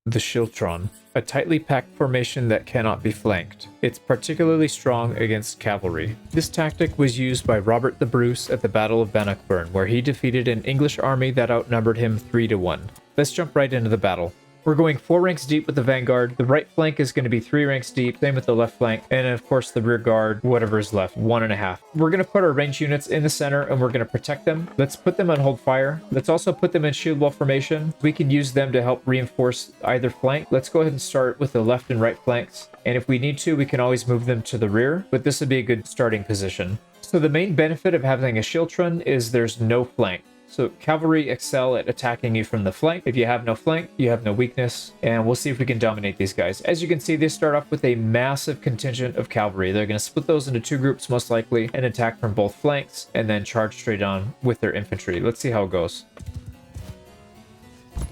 The Schiltron, a tightly packed formation that cannot be flanked. It's particularly strong against cavalry. This tactic was used by Robert the Bruce at the Battle of Bannockburn, where he defeated an English army that outnumbered him 3-1. Let's jump right into the battle. We're going 4 ranks deep with the vanguard. The right flank is going to be 3 ranks deep, same with the left flank, and of course the rear guard, whatever is left, 1.5. We're going to put our ranged units in the center and we're going to protect them. Let's put them on hold fire. Let's also put them in shield wall formation. We can use them to help reinforce either flank. Let's go ahead and start with the left and right flanks. And if we need to, we can always move them to the rear, but this would be a good starting position. So the main benefit of having a Schiltron is there's no flank. So cavalry excel at attacking you from the flank. If you have no flank, you have no weakness, and we'll see if we can dominate these guys. As you can see, they start off with a massive contingent of cavalry. They're going to split those into 2 groups most likely and attack from both flanks and then charge straight on with their infantry. Let's see how it goes.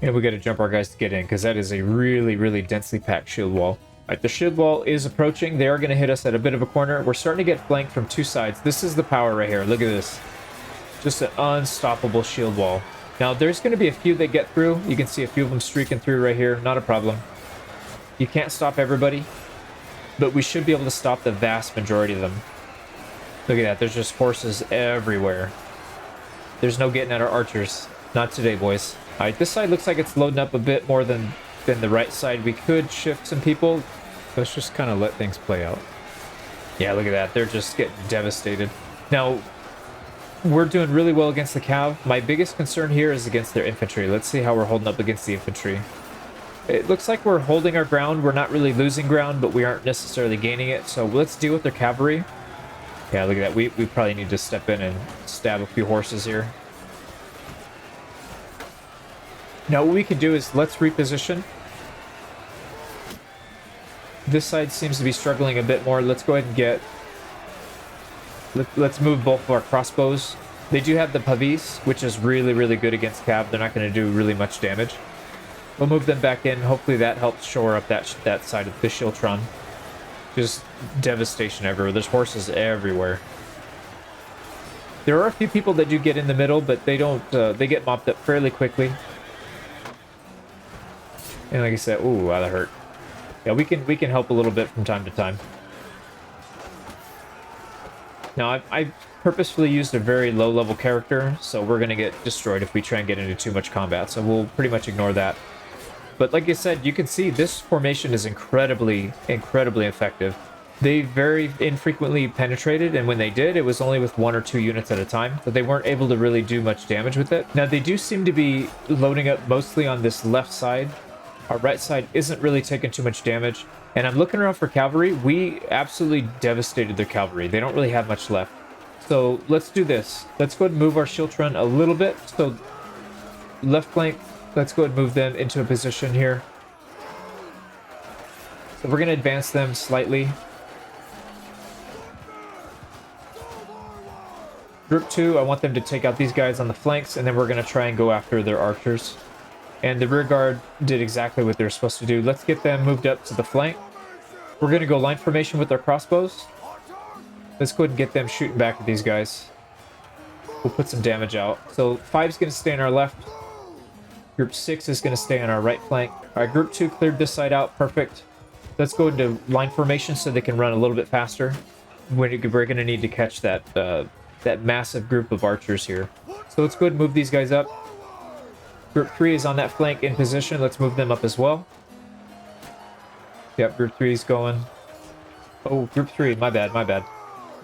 And we got to jump our guys to get in because that is a really, really densely packed shield wall. Alright, the shield wall is approaching. They are going to hit us at a bit of a corner. We're starting to get flanked from 2 sides. This is the power right here. Look at this. Just an unstoppable shield wall. Now, there's going to be a few that get through. You can see a few of them streaking through right here. Not a problem. You can't stop everybody, but we should be able to stop the vast majority of them. Look at that. There's just horses everywhere. There's no getting at our archers. Not today, boys. All right, this side looks like it's loading up a bit more than the right side. We could shift some people. Let's just kind of let things play out. Yeah, look at that. They're just getting devastated. Now, we're doing really well against the cav. My biggest concern here is against their infantry. Let's see how we're holding up against the infantry. It looks like we're holding our ground. We're not really losing ground, but we aren't necessarily gaining it. So let's deal with their cavalry. Yeah, look at that. We probably need to step in and stab a few horses here. Now what we can do is let's reposition. This side seems to be struggling a bit more. Let's go ahead and get... Let's move both of our crossbows. They do have the pavis, which is really, really good against cav. They're not going to do really much damage. We'll move them back in. Hopefully that helps shore up that side of the Schiltron. Just devastation everywhere. There's horses everywhere. There are a few people that do get in the middle, but they don't. They get mopped up fairly quickly. And like I said, ooh, wow, that hurt. Yeah, we can help a little bit from time to time. Now, I purposefully used a very low-level character, so we're going to get destroyed if we try and get into too much combat, so we'll pretty much ignore that. But like I said, you can see this formation is incredibly, incredibly effective. They very infrequently penetrated, and when they did, it was only with 1 or 2 units at a time, so they weren't able to really do much damage with it. Now, they do seem to be loading up mostly on this left side. Our right side isn't really taking too much damage. And I'm looking around for cavalry. We absolutely devastated their cavalry. They don't really have much left. So let's do this. Let's go ahead and move our Schiltron a little bit. So left flank, let's go ahead and move them into a position here. So we're going to advance them slightly. Group 2, I want them to take out these guys on the flanks, and then we're going to try and go after their archers. And the rear guard did exactly what they're supposed to do. Let's get them moved up to the flank. We're going to go line formation with our crossbows. Let's go ahead and get them shooting back at these guys. We'll put some damage out. So 5's going to stay on our left. Group 6 is going to stay on our right flank. All right, Group 2 cleared this side out. Perfect. Let's go into line formation so they can run a little bit faster. We're going to need to catch that, that massive group of archers here. So let's go ahead and move these guys up. Group 3 is on that flank in position. Let's move them up as well. Yep, Group 3 is going. Oh, Group 3. My bad, my bad.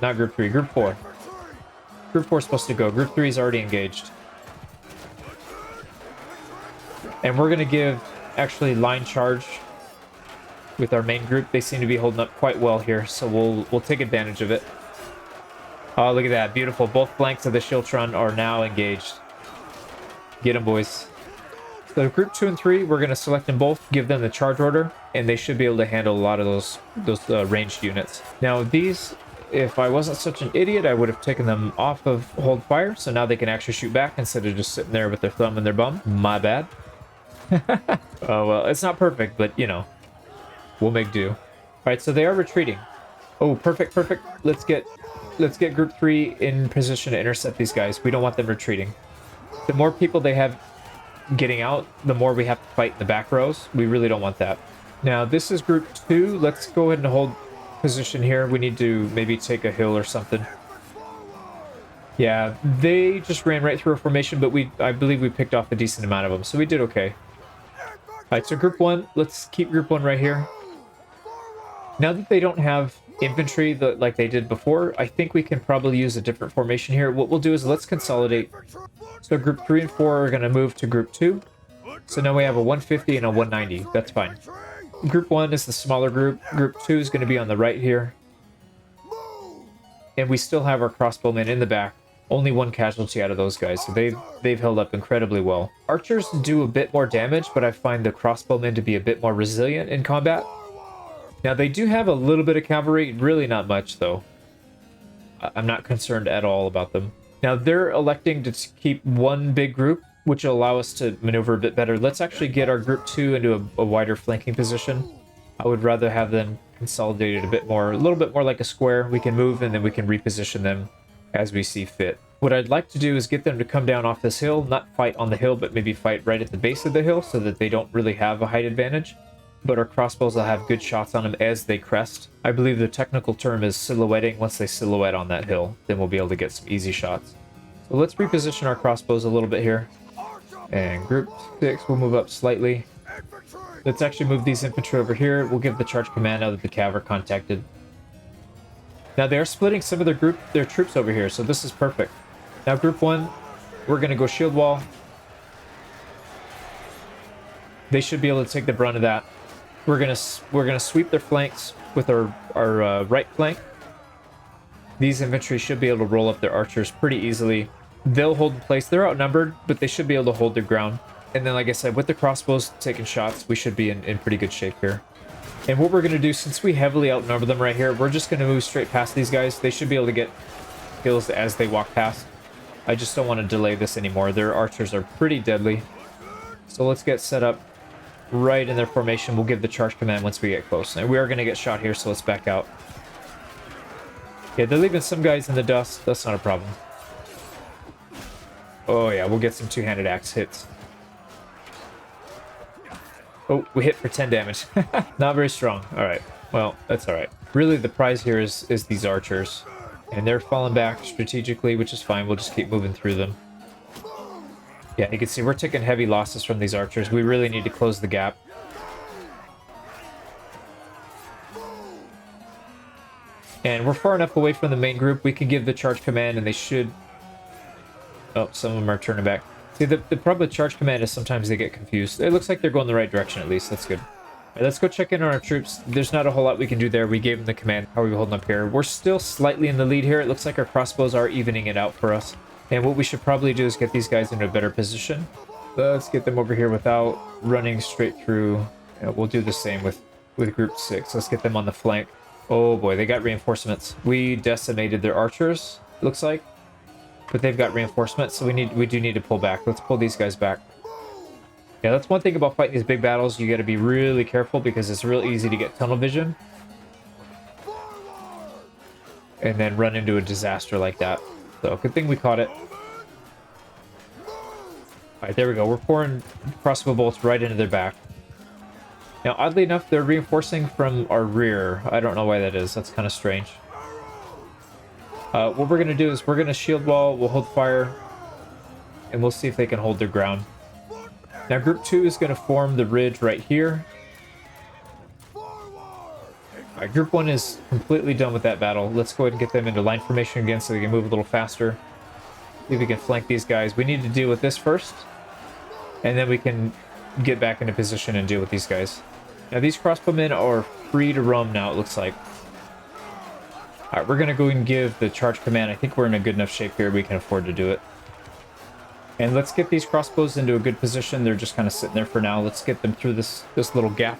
Not Group 3. Group 4. Group 4 is supposed to go. Group 3 is already engaged. And we're going to give, actually, line charge with our main group. They seem to be holding up quite well here, so we'll take advantage of it. Oh, look at that. Beautiful. Both flanks of the Schiltron are now engaged. Get them, boys. So Group 2 and 3, we're going to select them both, give them the charge order, and they should be able to handle a lot of those ranged units. Now these, if I wasn't such an idiot, I would have taken them off of hold fire, so now they can actually shoot back instead of just sitting there with their thumb in their bum. My bad. Oh, well, it's not perfect, but, you know, we'll make do. All right, so they are retreating. Oh, perfect, perfect. Let's get Group 3 in position to intercept these guys. We don't want them retreating. The more people they have getting out, the more we have to fight in the back rows. We really don't want that. Now, this is group 2. Let's go ahead and hold position here. We need to maybe take a hill or something. Yeah, they just ran right through a formation, but I believe we picked off a decent amount of them, so we did okay. Alright, so group 1, let's keep group 1 right here. Now that they don't have infantry like they did before, I think we can probably use a different formation here. What we'll do is let's consolidate. So group 3 and 4 are going to move to group 2. So now we have a 150 and a 190. That's fine. Group 1 is the smaller group. Group 2 is going to be on the right here. And we still have our crossbowmen in the back. Only one casualty out of those guys, so they've held up incredibly well. Archers do a bit more damage, but I find the crossbowmen to be a bit more resilient in combat. Now, they do have a little bit of cavalry, really not much, though. I'm not concerned at all about them. Now, they're electing to keep one big group, which will allow us to maneuver a bit better. Let's actually get our group 2 into a wider flanking position. I would rather have them consolidated a bit more, a little bit more like a square. We can move, and then we can reposition them as we see fit. What I'd like to do is get them to come down off this hill, not fight on the hill, but maybe fight right at the base of the hill so that they don't really have a height advantage. But our crossbows will have good shots on them as they crest. I believe the technical term is silhouetting. Once they silhouette on that hill, then we'll be able to get some easy shots. So let's reposition our crossbows a little bit here. And group 6 will move up slightly. Let's actually move these infantry over here. We'll give the charge command now that the cav are contacted. Now they are splitting some of their troops over here, so this is perfect. Now group 1, we're going to go shield wall. They should be able to take the brunt of that. We're gonna sweep their flanks with our right flank. These infantry should be able to roll up their archers pretty easily. They'll hold in place. They're outnumbered, but they should be able to hold their ground. And then, like I said, with the crossbows taking shots, we should be in pretty good shape here. And what we're going to do, since we heavily outnumber them right here, we're just going to move straight past these guys. They should be able to get kills as they walk past. I just don't want to delay this anymore. Their archers are pretty deadly. So let's get set up right in their formation. We'll give the charge command once we get close. And we are going to get shot here, so let's back out. Yeah, they're leaving some guys in the dust. That's not a problem. Oh yeah, we'll get some two-handed axe hits. Oh, we hit for 10 damage. Not very strong. All right. Well, that's all right. Really, the prize here is these archers. And they're falling back strategically, which is fine. We'll just keep moving through them. Yeah, you can see we're taking heavy losses from these archers. We really need to close the gap. And we're far enough away from the main group. We can give the charge command, and they should... Oh, some of them are turning back. See, the problem with charge command is sometimes they get confused. It looks like they're going the right direction, at least. That's good. All right, let's go check in on our troops. There's not a whole lot we can do there. We gave them the command. How are we holding up here? We're still slightly in the lead here. It looks like our crossbows are evening it out for us. And what we should probably do is get these guys into a better position. Let's get them over here without running straight through. We'll do the same with group 6. Let's get them on the flank. Oh boy, they got reinforcements. We decimated their archers, looks like. But they've got reinforcements, so we do need to pull back. Let's pull these guys back. Yeah, that's one thing about fighting these big battles. You got to be really careful because it's real easy to get tunnel vision. And then run into a disaster like that. So, good thing we caught it. Alright, there we go. We're pouring crossbow bolts right into their back. Now, oddly enough, they're reinforcing from our rear. I don't know why that is. That's kind of strange. What we're going to do is we're going to shield wall, we'll hold fire, and we'll see if they can hold their ground. Now group 2 is going to form the ridge right here. Alright, group 1 is completely done with that battle. Let's go ahead and get them into line formation again so they can move a little faster. See if we can flank these guys. We need to deal with this first, and then we can get back into position and deal with these guys. Now these crossbowmen are free to roam now, it looks like. Alright, we're going to go and give the charge command. I think we're in a good enough shape here. We can afford to do it. And let's get these crossbows into a good position. They're just kind of sitting there for now. Let's get them through this little gap.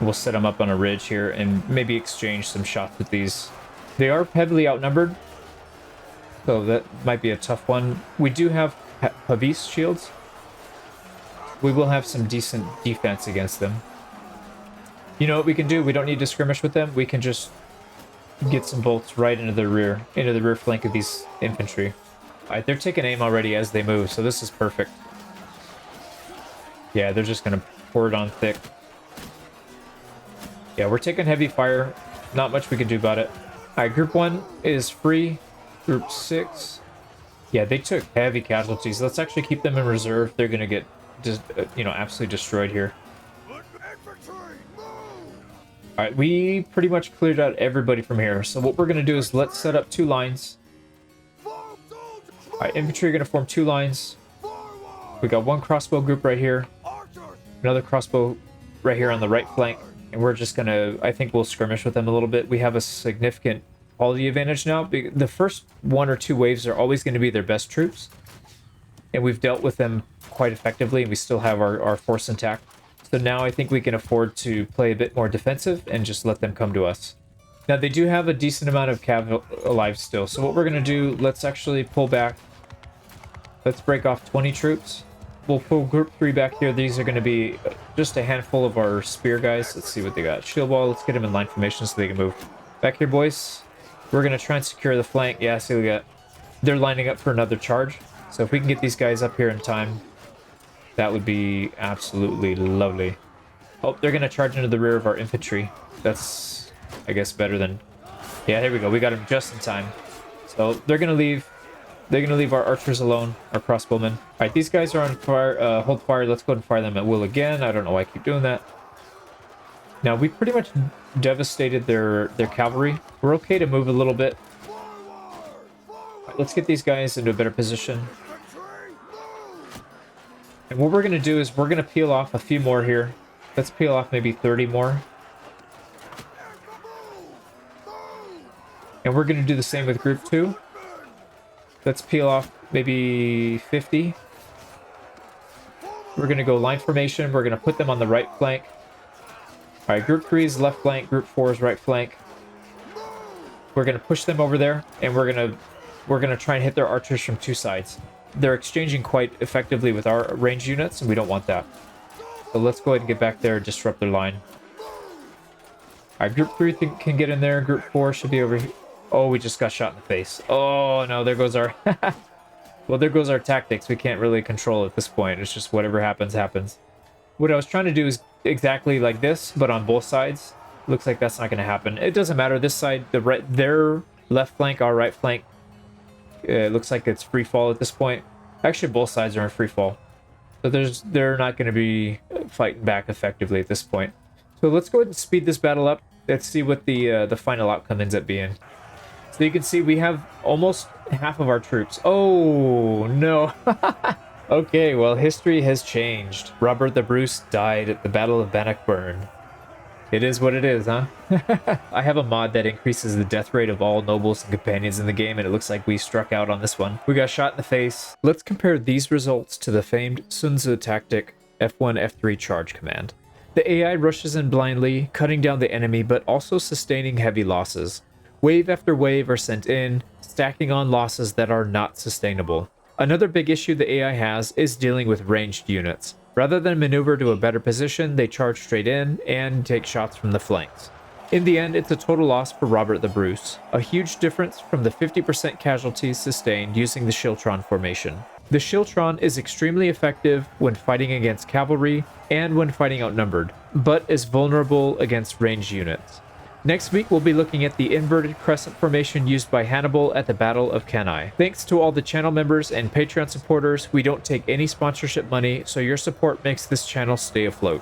We'll set them up on a ridge here and maybe exchange some shots with these. They are heavily outnumbered, so that might be a tough one. We do have Havis shields. We will have some decent defense against them. You know what we can do? We don't need to skirmish with them. We can just get some bolts right into the rear flank of these infantry. Alright, they're taking aim already as they move, so this is perfect. Yeah, they're just gonna pour it on thick. Yeah, we're taking heavy fire. Not much we can do about it. All right, group 1 is free. Group 6. Yeah, they took heavy casualties. Let's actually keep them in reserve. They're gonna get just, you know, absolutely destroyed here. All right, we pretty much cleared out everybody from here. So what we're gonna do is let's set up 2 lines. All right, infantry are gonna form 2 lines. We got 1 crossbow group right here, another crossbow right here on the right flank, and we're just gonna, I think we'll skirmish with them a little bit. We have a significant quality advantage now. The first 1 or 2 waves are always going to be their best troops, and we've dealt with them quite effectively, and we still have our force intact. So now I think we can afford to play a bit more defensive and just let them come to us. Now they do have a decent amount of cav alive still, so what we're going to do, let's actually pull back. Let's break off 20 troops. We'll pull group 3 back here. These are going to be just a handful of our spear guys. Let's see what they got. Shield wall, let's get them in line formation so they can move. Back here, boys. We're going to try and secure the flank. Yeah, see we got... They're lining up for another charge. So if we can get these guys up here in time, that would be absolutely lovely. Oh, they're going to charge into the rear of our infantry. That's, I guess, better than... Yeah, here we go. We got them just in time. So they're going to leave... They're going to leave our archers alone, our crossbowmen. All right, these guys are on fire. Hold fire. Let's go ahead and fire them at will again. I don't know why I keep doing that. Now, we pretty much devastated their cavalry. We're okay to move a little bit. Right, let's get these guys into a better position. And what we're going to do is we're going to peel off a few more here. Let's peel off maybe 30 more. And we're going to do the same with group 2. Let's peel off maybe 50. We're going to go line formation. We're going to put them on the right flank. All right, group 3 is left flank, group 4 is right flank. We're going to push them over there, and we're going to try and hit their archers from 2 sides. They're exchanging quite effectively with our ranged units, and we don't want that. So let's go ahead and get back there and disrupt their line. All right, group 3 can get in there. Group 4 should be over here. Oh, we just got shot in the face. Oh, no, there goes our... Well, there goes our tactics. We can't really control at this point. It's just whatever happens, happens. What I was trying to do is exactly like this, but on both sides. Looks like that's not going to happen. It doesn't matter. This side, their left flank, our right flank, it looks like it's free fall at this point. Actually, both sides are in free fall. So they're not going to be fighting back effectively at this point. So let's go ahead and speed this battle up. Let's see what the final outcome ends up being. So you can see we have almost half of our troops. Oh, no. Okay, well, history has changed. Robert the Bruce died at the Battle of Bannockburn. It is what it is, huh? I have a mod that increases the death rate of all nobles and companions in the game, and it looks like we struck out on this one. We got shot in the face. Let's compare these results to the famed Sun Tzu tactic F1, F3 charge command. The AI rushes in blindly, cutting down the enemy, but also sustaining heavy losses. Wave after wave are sent in, stacking on losses that are not sustainable. Another big issue the AI has is dealing with ranged units. Rather than maneuver to a better position, they charge straight in and take shots from the flanks. In the end, it's a total loss for Robert the Bruce, a huge difference from the 50% casualties sustained using the Schiltron formation. The Schiltron is extremely effective when fighting against cavalry and when fighting outnumbered, but is vulnerable against ranged units. Next week, we'll be looking at the inverted crescent formation used by Hannibal at the Battle of Cannae. Thanks to all the channel members and Patreon supporters. We don't take any sponsorship money, so your support makes this channel stay afloat.